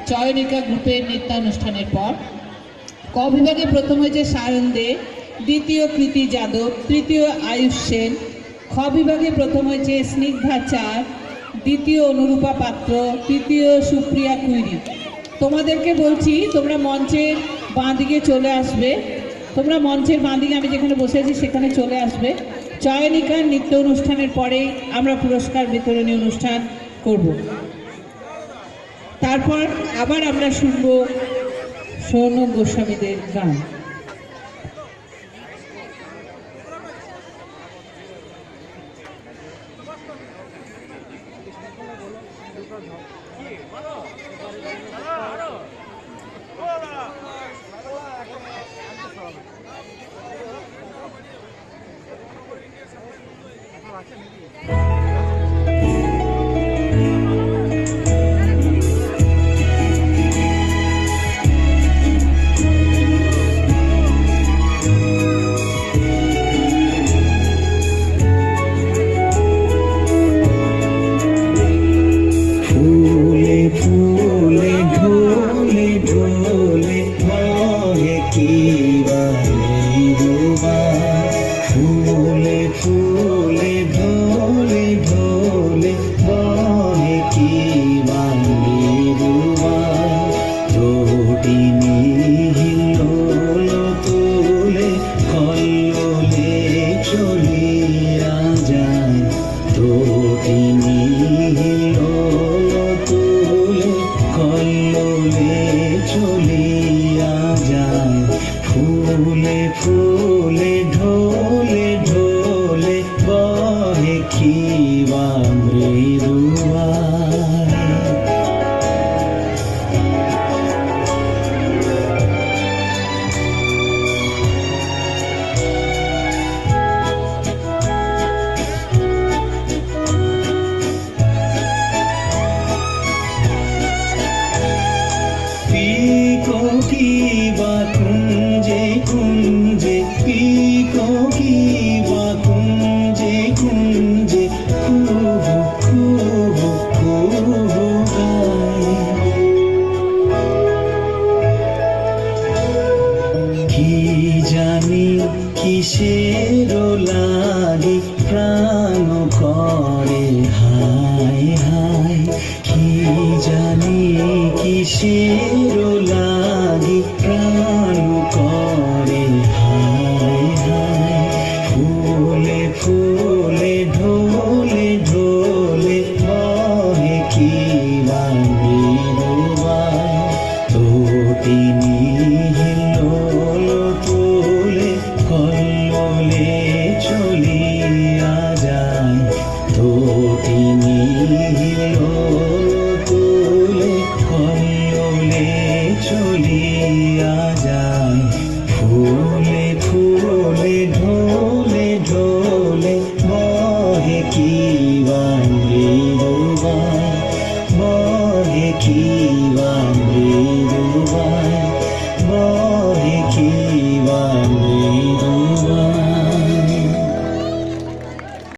চয়নিকা গ্রুপের নৃত্যানুষ্ঠানের পর ক বিভাগে প্রথম হয়েছে সায়ন দে, দ্বিতীয় কৃতি যাদব, তৃতীয় আয়ুষ সেন। খ বিভাগে প্রথম হয়েছে স্নিগ্ধা চার, দ্বিতীয় অনুরূপা পাত্র, তৃতীয় সুপ্রিয়া কুইরি। তোমাদেরকে বলছি তোমরা মঞ্চের বাঁ দিকে চলে আসবে, তোমরা মঞ্চের বাঁ দিকে আমি যেখানে বসে আছি সেখানে চলে আসবে। চয়নিকার নৃত্য অনুষ্ঠানের পরে আমরা পুরস্কার বিতরণী অনুষ্ঠান করব। তারপর আবার আমরা শুনব সৌনক গোস্বামীদের গান। Kiva